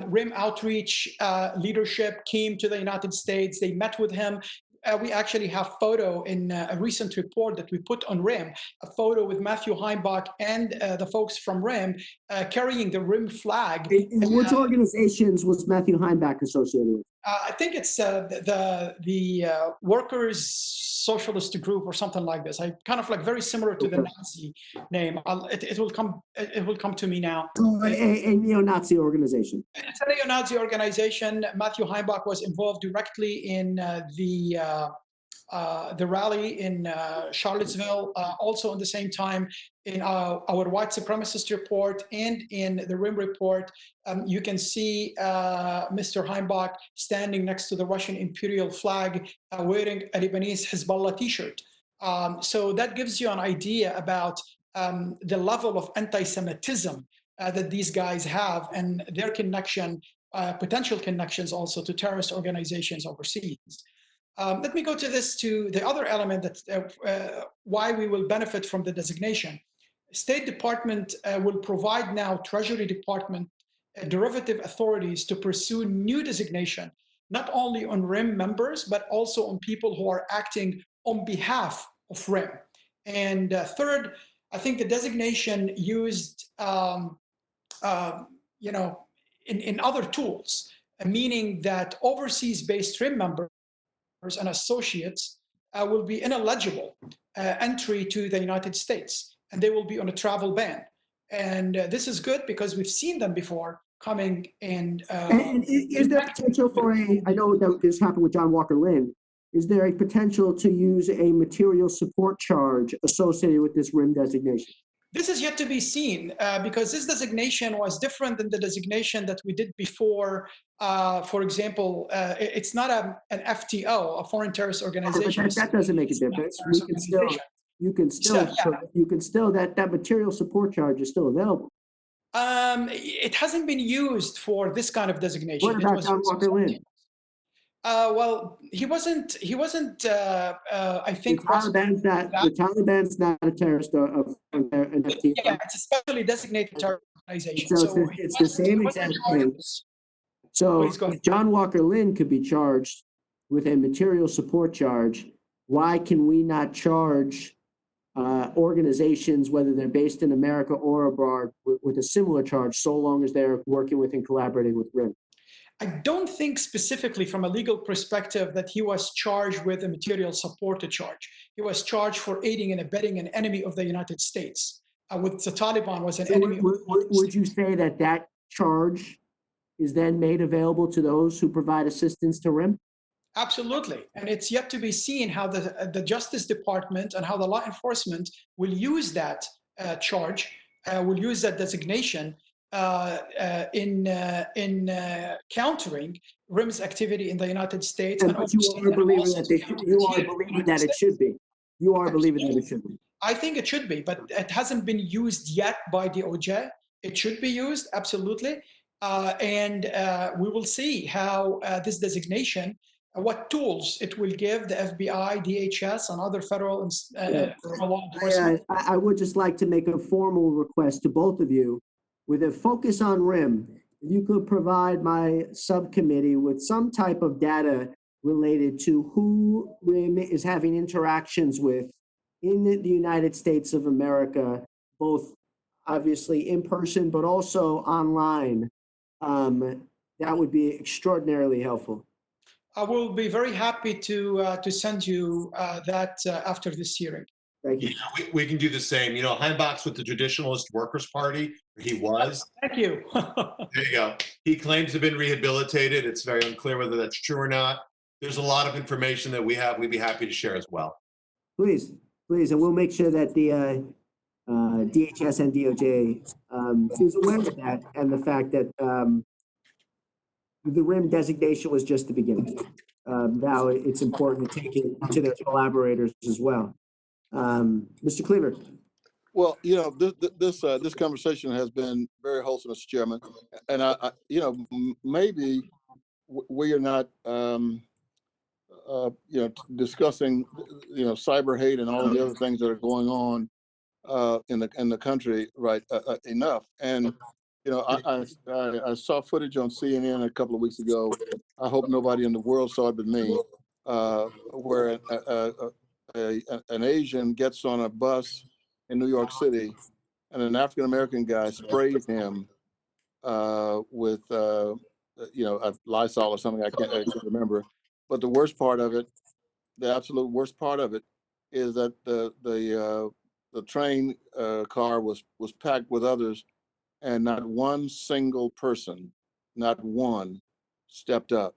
RIM outreach leadership came to the United States. They met with him. We actually have photo in a recent report that we put on RIM, a photo with Matthew Heimbach and the folks from RIM carrying the RIM flag. And which organizations was Matthew Heimbach associated with? I think it's the Workers Socialist Group or something like this. I kind of like very similar to the Nazi name. It will come to me now. A neo-Nazi organization. It's a neo-Nazi organization. Matthew Heimbach was involved directly in the rally in Charlottesville, also at the same time in our white supremacist report and in the RIM report. You can see Mr. Heimbach standing next to the Russian imperial flag wearing a Lebanese Hezbollah t-shirt. So that gives you an idea about the level of anti-Semitism that these guys have and their connection, potential connections also to terrorist organizations overseas. Let me go to the other element that why we will benefit from the designation. State Department will provide now Treasury Department derivative authorities to pursue new designation, not only on RIM members, but also on people who are acting on behalf of RIM. And third, I think the designation used, in other tools, meaning that overseas-based RIM members and associates will be ineligible entry to the United States, and they will be on a travel ban. And this is good because we've seen them before coming and is there potential for I know that this happened with John Walker Lynn. Is there a potential to use a material support charge associated with this RIM designation? This is yet to be seen because this designation was different than the designation that we did before. For example, it's not an FTO, a foreign terrorist organization. But that doesn't make a difference. You can still that material support charge is still available. It hasn't been used for this kind of designation. What about John Walker Lynn? Well, he wasn't. I think the Taliban's not a terrorist of an FTO. Yeah, it's a specially designated terrorist organization. So it's the same exact thing. So if John Walker Lynn could be charged with a material support charge, why can we not charge organizations, whether they're based in America or abroad, with a similar charge, so long as they're working with and collaborating with RIM? I don't think specifically from a legal perspective that he was charged with a material support charge. He was charged for aiding and abetting an enemy of the United States. With the Taliban was an enemy of the United Would States. you say that that charge is then made available to those who provide assistance to RIM? Absolutely. And it's yet to be seen how the Justice Department and how the law enforcement will use that charge, will use that designation in countering RIM's activity in the United States. And And but you overseas, are and believing also that you are believing that it should be. You are believing that it should be. I think it should be, but it hasn't been used yet by DOJ. It should be used, absolutely. And we will see how this designation, what tools it will give the FBI, DHS, and other federal law enforcement. I would just like to make a formal request to both of you with a focus on RIM. If you could provide my subcommittee with some type of data related to who RIM is having interactions with in the United States of America, both obviously in person, but also online, that would be extraordinarily helpful. I will be very happy to send you that after this hearing. Thank you. Yeah, we can do the same. You know, Heimbach's with the Traditionalist Workers' Party. He was. Thank you. There you go. He claims to have been rehabilitated. It's very unclear whether that's true or not. There's a lot of information that we have. We'd be happy to share as well. Please, please, and we'll make sure that the DHS and DOJ is aware of that and the fact that the RIM designation was just the beginning. Now it's important to take it to their collaborators as well. Mr. Cleaver. Well, you know, this conversation has been very wholesome, Mr. Chairman, and I you know, maybe we are not, you know, discussing, you know, cyber hate and all the other things that are going on in the country right enough. And you know, I saw footage on CNN a couple of weeks ago. I hope nobody in the world saw it but me, where an Asian gets on a bus in New York City, and an African American guy sprays him with you know, a Lysol or something. I can't remember. But the worst part of it, the absolute worst part of it, is that the train car was packed with others, and not one single person, not one, stepped up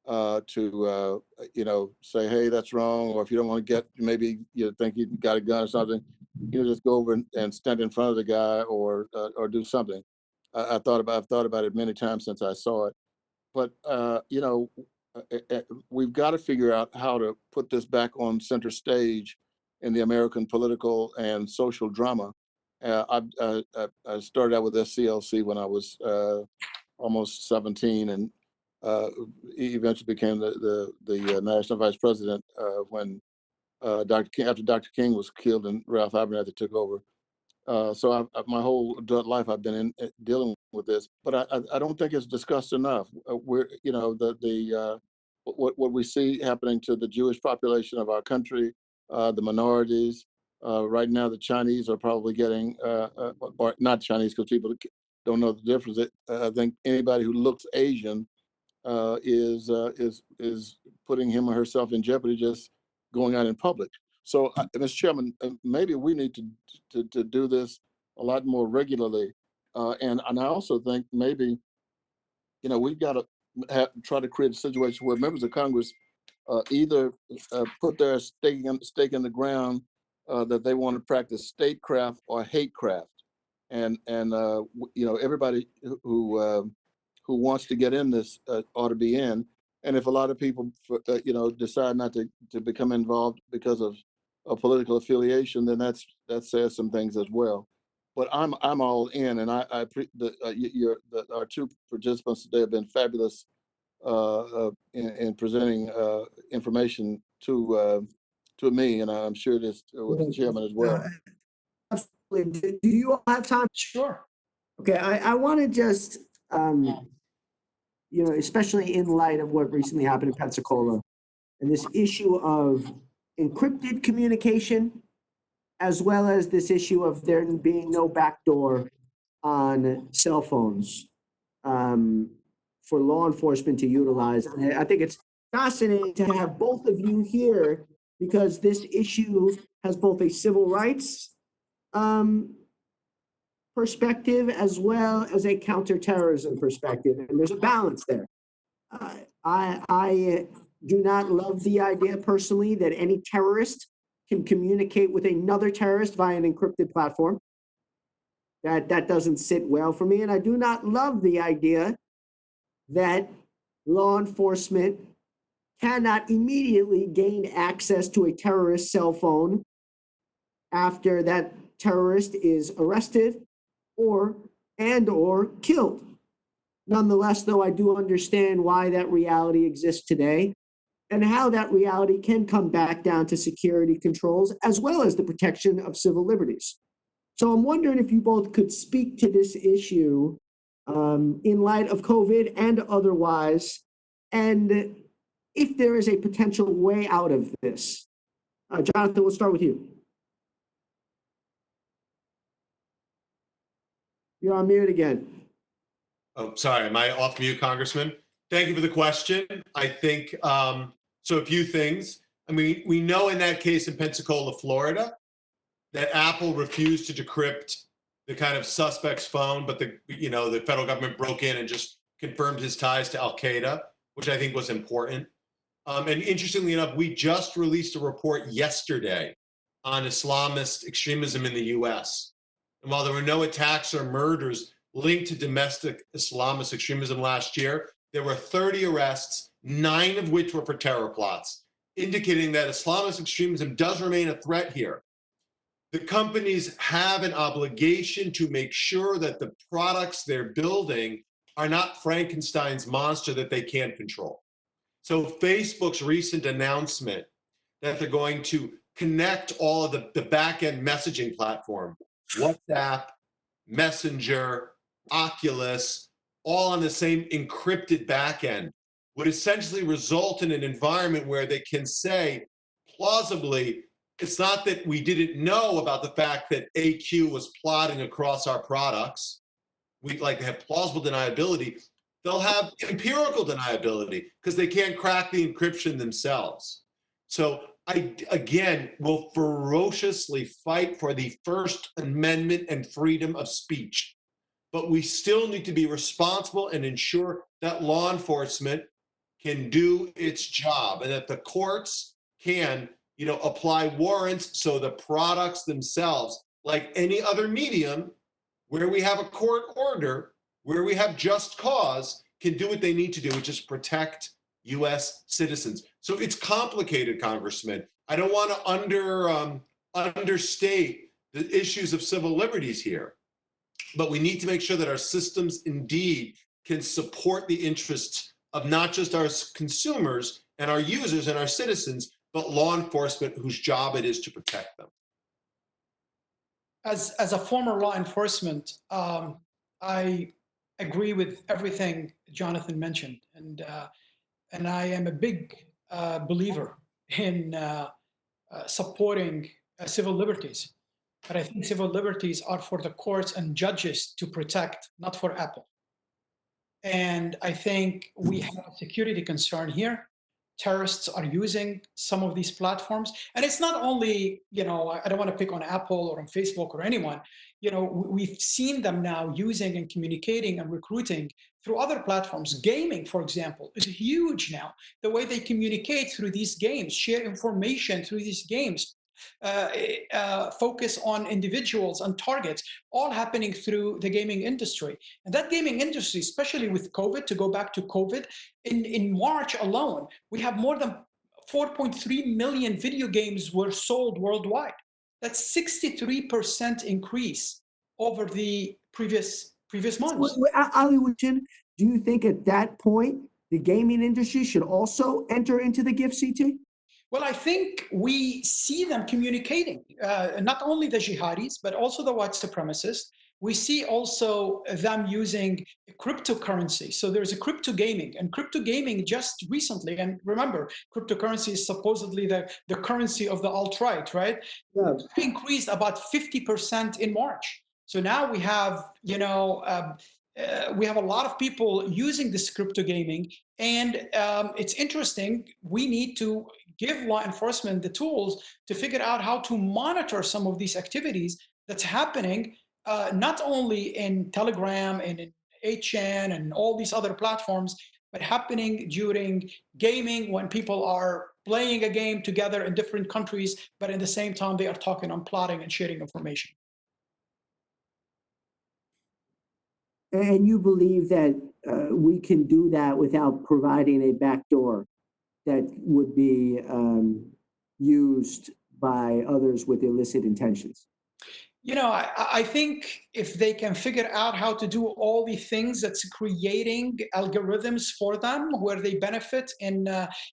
to you know, say, hey, that's wrong, or if you don't want to get, maybe you think you got a gun or something, you know, just go over and stand in front of the guy or do something. I've thought about it many times since I saw it, but you know, we've got to figure out how to put this back on center stage in the American political and social drama. I started out with SCLC when I was almost 17, and eventually became the national vice president when after Dr. King was killed and Ralph Abernathy took over. So my whole adult life I've been dealing with this, but I don't think it's discussed enough. We're, you know, what we see happening to the Jewish population of our country, the minorities. Right now, the Chinese are probably getting, or not Chinese, because people don't know the difference. I think anybody who looks Asian is putting him or herself in jeopardy just going out in public. So, Mr. Chairman, maybe we need to do this a lot more regularly, and I also think maybe, you know, we've got to try to create a situation where members of Congress either put their stake in the ground that they want to practice statecraft or hatecraft, and you know, everybody who wants to get in this ought to be in. And if a lot of people, you know, decide not to become involved because of a political affiliation, then that says some things as well. But I'm all in, and our two participants today have been fabulous in presenting information to me, and I'm sure this with the chairman as well. Absolutely. Do you all have time? Sure. Okay, I want to just, you know, especially in light of what recently happened in Pensacola and this issue of encrypted communication as well as this issue of there being no backdoor on cell phones for law enforcement to utilize. And I think it's fascinating to have both of you here because this issue has both a civil rights perspective as well as a counterterrorism perspective, and there's a balance there. I do not love the idea personally that any terrorist can communicate with another terrorist via an encrypted platform. That doesn't sit well for me, and I do not love the idea that law enforcement cannot immediately gain access to a terrorist's cell phone after that terrorist is arrested or killed. Nonetheless, though, I do understand why that reality exists today and how that reality can come back down to security controls as well as the protection of civil liberties. So I'm wondering if you both could speak to this issue in light of COVID and otherwise, and if there is a potential way out of this. Jonathan, we'll start with you. You're on mute again. Oh, sorry. Am I off mute, Congressman? Thank you for the question. I think, so a few things. I mean, we know in that case in Pensacola, Florida, that Apple refused to decrypt the kind of suspect's phone, but the federal government broke in and just confirmed his ties to Al-Qaeda, which I think was important. And interestingly enough, we just released a report yesterday on Islamist extremism in the US. And while there were no attacks or murders linked to domestic Islamist extremism last year, there were 30 arrests, 9 of which were for terror plots, indicating that Islamist extremism does remain a threat here. The companies have an obligation to make sure that the products they're building are not Frankenstein's monster that they can't control. So Facebook's recent announcement that they're going to connect all of the back-end messaging platform, WhatsApp, Messenger, Oculus, all on the same encrypted backend, would essentially result in an environment where they can say plausibly, it's not that we didn't know about the fact that AQ was plotting across our products. We like to have plausible deniability. They'll have empirical deniability because they can't crack the encryption themselves. So I, again, will ferociously fight for the First Amendment and freedom of speech. But we still need to be responsible and ensure that law enforcement can do its job and that the courts can apply warrants so the products themselves, like any other medium, where we have a court order, where we have just cause, can do what they need to do, which is protect U.S. citizens. So it's complicated, Congressman. I don't want to understate the issues of civil liberties here, but we need to make sure that our systems indeed can support the interests of not just our consumers and our users and our citizens, but law enforcement whose job it is to protect them. As a former law enforcement, I agree with everything Jonathan mentioned, and I am a big believer in supporting civil liberties. But I think civil liberties are for the courts and judges to protect, not for Apple. And I think we have a security concern here. Terrorists are using some of these platforms. And it's not only, I don't want to pick on Apple or on Facebook or anyone. We've seen them now using and communicating and recruiting through other platforms. Gaming, for example, is huge now. The way they communicate through these games, share information through these games, focus on individuals and targets, all happening through the gaming industry. And that gaming industry, especially with COVID, to go back to COVID, in March alone, we have more than 4.3 million video games were sold worldwide. That's 63% increase over the previous months. Ali, do you think at that point, the gaming industry should also enter into the gift CT? Well, I think we see them communicating, not only the jihadis, but also the white supremacists. we see also them using cryptocurrency. So there's a crypto gaming, and crypto gaming just recently, and remember, cryptocurrency is supposedly the currency of the alt-right, right? Yeah. Increased about 50% in March. So now we have, we have a lot of people using this crypto gaming, and it's interesting. We need to give law enforcement the tools to figure out how to monitor some of these activities that's happening, not only in Telegram and in 8chan and all these other platforms, but happening during gaming when people are playing a game together in different countries, but at the same time they are talking and plotting and sharing information. And you believe that we can do that without providing a backdoor that would be used by others with illicit intentions? I think if they can figure out how to do all the things that's creating algorithms for them where they benefit in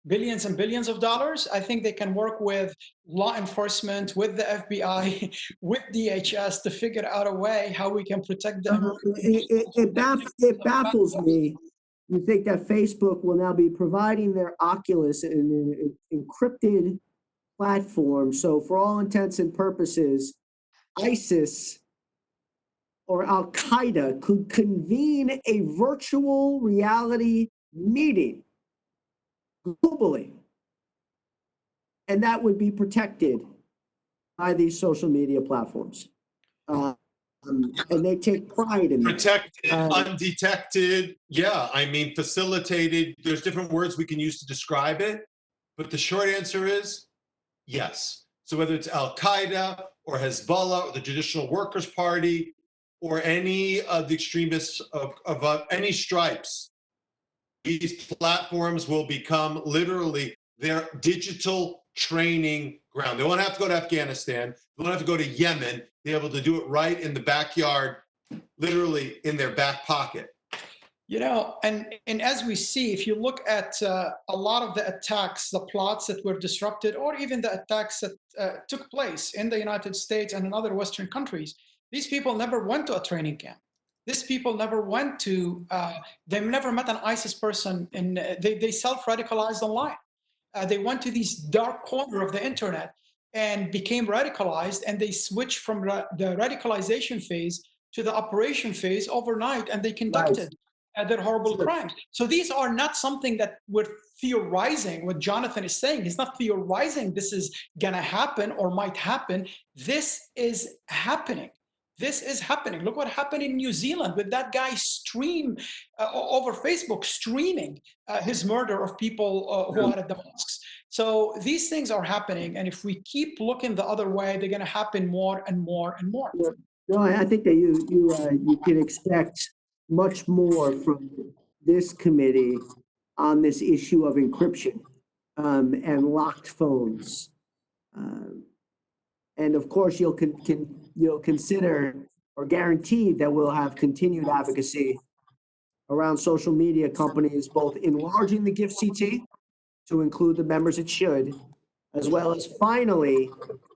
billions and billions of dollars, I think they can work with law enforcement, with the FBI, with DHS to figure out a way how we can protect them. It baffles me. You think that Facebook will now be providing their Oculus in an encrypted platform. So for all intents and purposes, ISIS or Al Qaeda could convene a virtual reality meeting globally, and that would be protected by these social media platforms. And they take pride in that. Protected, undetected. Yeah, I mean, facilitated. There's different words we can use to describe it, but the short answer is yes. So whether it's Al Qaeda or Hezbollah or the Judicial Workers' Party or any of the extremists of any stripes, these platforms will become literally their digital training ground. They won't have to go to Afghanistan. They won't have to go to Yemen. They're able to do it right in the backyard, literally in their back pocket. And as we see, if you look at a lot of the attacks, the plots that were disrupted, or even the attacks that took place in the United States and in other Western countries, these people never went to a training camp. These people never went to, they never met an ISIS person, and they self-radicalized online. They went to these dark corner of the internet and became radicalized, and they switched from the radicalization phase to the operation phase overnight, and they conducted their horrible crimes. So these are not something that we're theorizing. What Jonathan is saying, he's not theorizing this is gonna happen or might happen. This is happening. This is happening. Look what happened in New Zealand with that guy over Facebook, streaming his murder of people who are at the mosques. So these things are happening, and if we keep looking the other way, they're gonna happen more and more and more. No, I think that you can expect much more from this committee on this issue of encryption and locked phones. And of course, you'll consider or guarantee that we'll have continued advocacy around social media companies, both enlarging the gift CT to include the members it should, as well as finally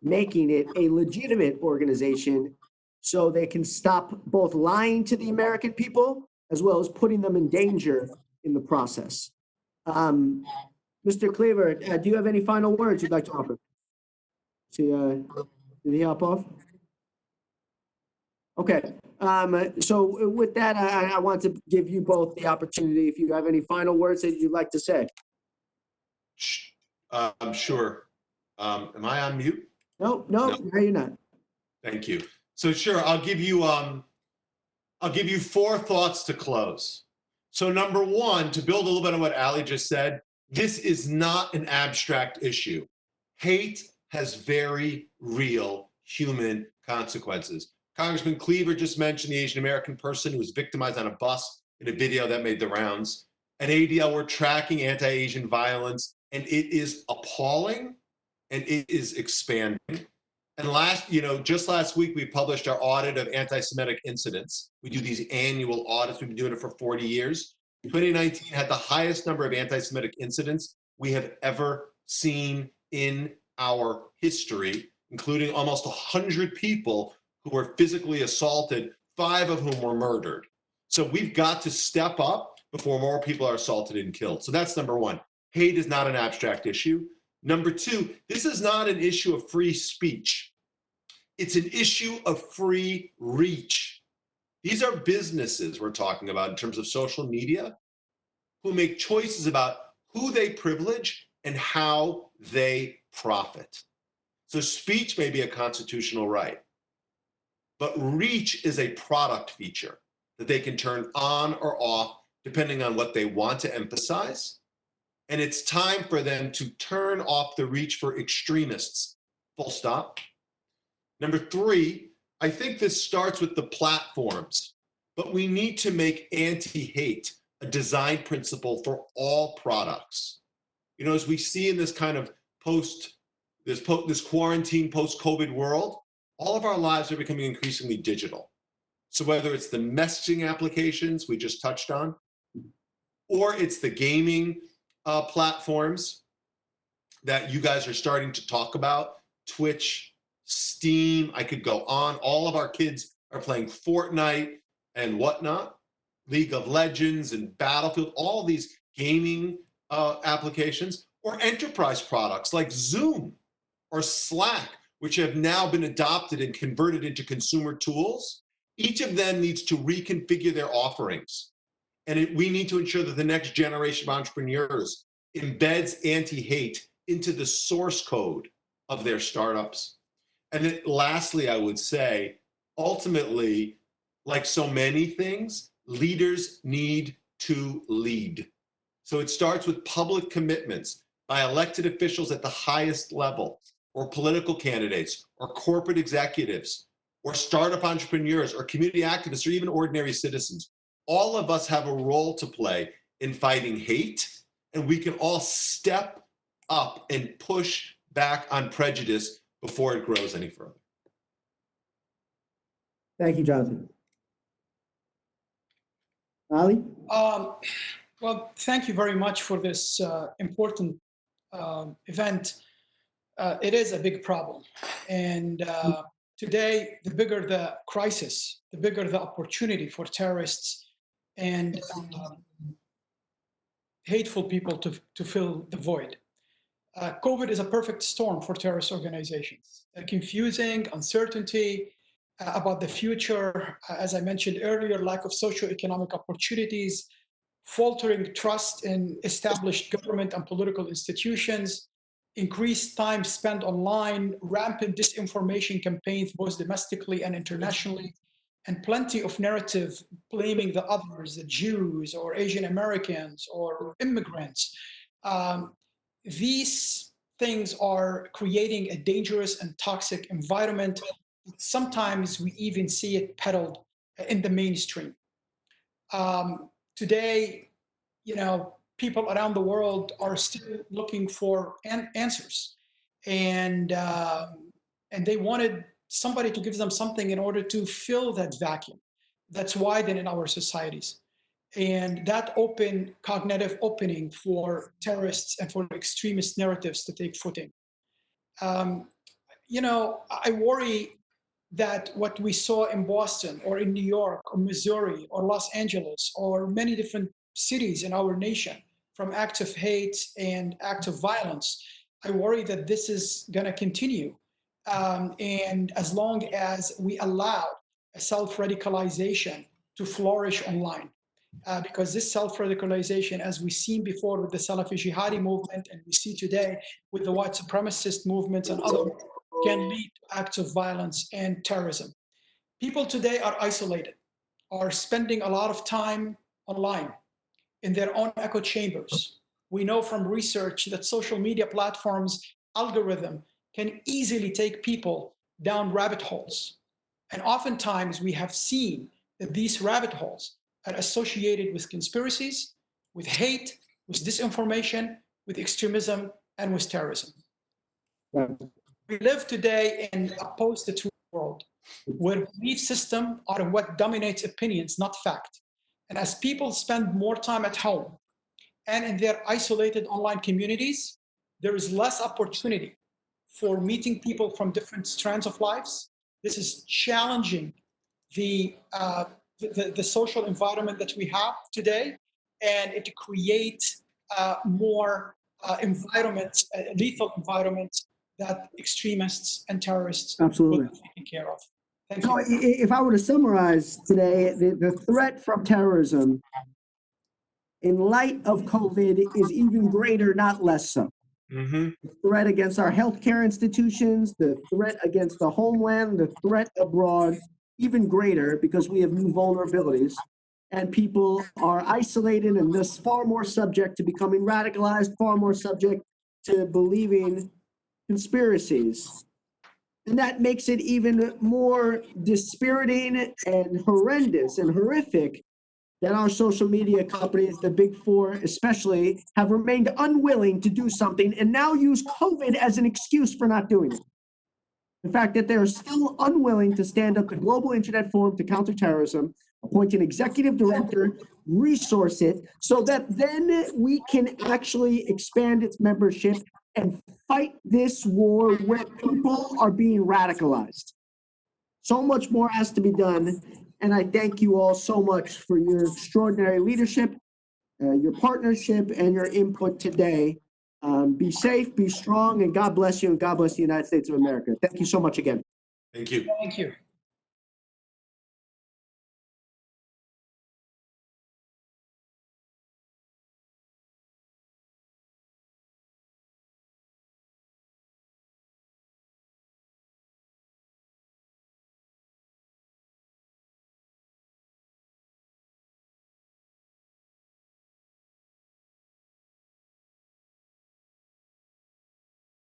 making it a legitimate organization so they can stop both lying to the American people as well as putting them in danger in the process. Mr. Cleaver, do you have any final words you'd like to offer? Did he hop off? Okay. So with that, I want to give you both the opportunity if you have any final words that you'd like to say. Sure. Am I on mute? No, you're not. Thank you. So sure, I'll give you 4 thoughts to close. So number 1, to build a little bit on what Ali just said, this is not an abstract issue. Hate has very real human consequences. Congressman Cleaver just mentioned the Asian American person who was victimized on a bus in a video that made the rounds. At ADL, we're tracking anti-Asian violence, and it is appalling, and it is expanding. And just last week, we published our audit of anti-Semitic incidents. We do these annual audits. We've been doing it for 40 years. 2019 had the highest number of anti-Semitic incidents we have ever seen in our history, including almost 100 people who were physically assaulted 5 of whom were murdered. So we've got to step up before more people are assaulted and killed. So that's number one. Hate is not an abstract issue. Number two, this is not an issue of free speech. It's an issue of free reach. These are businesses we're talking about in terms of social media who make choices about who they privilege and how they profit. So speech may be a constitutional right, but reach is a product feature that they can turn on or off depending on what they want to emphasize. And it's time for them to turn off the reach for extremists, full stop. Number three, I think this starts with the platforms, but we need to make anti-hate a design principle for all products. You know, as we see in this kind of this quarantine, post-COVID world, all of our lives are becoming increasingly digital. So whether it's the messaging applications we just touched on, or it's the gaming platforms that you guys are starting to talk about, Twitch, Steam, I could go on. All of our kids are playing Fortnite and whatnot, League of Legends and Battlefield, all these gaming applications, or enterprise products like Zoom or Slack, which have now been adopted and converted into consumer tools. Each of them needs to reconfigure their offerings. And we need to ensure that the next generation of entrepreneurs embeds anti-hate into the source code of their startups. And then lastly, I would say, ultimately, like so many things, leaders need to lead. So it starts with public commitments by elected officials at the highest level, or political candidates, or corporate executives, or startup entrepreneurs, or community activists, or even ordinary citizens. All of us have a role to play in fighting hate, and we can all step up and push back on prejudice before it grows any further. Thank you, Jonathan. Ali? Well, thank you very much for this important event. It is a big problem. And today, the bigger the crisis, the bigger the opportunity for terrorists and hateful people to fill the void. COVID is a perfect storm for terrorist organizations. Confusing, uncertainty about the future, as I mentioned earlier, lack of socioeconomic opportunities, faltering trust in established government and political institutions, increased time spent online, rampant disinformation campaigns, both domestically and internationally, and plenty of narrative blaming the others, the Jews or Asian Americans or immigrants. These things are creating a dangerous and toxic environment. Sometimes we even see it peddled in the mainstream. Today, you know, people around the world are still looking for answers, and they wanted somebody to give them something in order to fill that vacuum that's widened in our societies. And that cognitive opening for terrorists and for extremist narratives to take footing. You know, I worry that what we saw in Boston or in New York or Missouri or Los Angeles or many different cities in our nation, from acts of hate and acts of violence, I worry that this is going to continue. And as long as we allow a self-radicalization to flourish online, because this self-radicalization, as we've seen before with the Salafi Jihadi movement, and we see today with the white supremacist movements and others, can lead to acts of violence and terrorism. People today are isolated, are spending a lot of time online in their own echo chambers. We know from research that social media platforms' algorithm can easily take people down rabbit holes. And oftentimes we have seen that these rabbit holes are associated with conspiracies, with hate, with disinformation, with extremism, and with terrorism. We live today in a post-truth world where belief systems are what dominates opinions, not fact. And as people spend more time at home and in their isolated online communities, there is less opportunity for meeting people from different strands of lives. This is challenging the social environment that we have today, and to create more environments, lethal environments that extremists and terrorists Absolutely. will be taken care of. Thank So you. if I were to summarize today, the threat from terrorism in light of COVID is even greater, not less so. Mm-hmm. The threat against our healthcare institutions, the threat against the homeland, the threat abroad, even greater because we have new vulnerabilities and people are isolated and thus far more subject to becoming radicalized, far more subject to believing conspiracies. And that makes it even more dispiriting and horrendous and horrific that our social media companies, the big four especially, have remained unwilling to do something and now use COVID as an excuse for not doing it. The fact that they're still unwilling to stand up to Global Internet Forum to counter terrorism, appoint an executive director, resource it, so that then we can actually expand its membership and fight this war where people are being radicalized. So much more has to be done, and I thank you all so much for your extraordinary leadership, your partnership, and your input today. Be safe, be strong, and God bless you, and God bless the United States of America. Thank you so much again. Thank you. Thank you.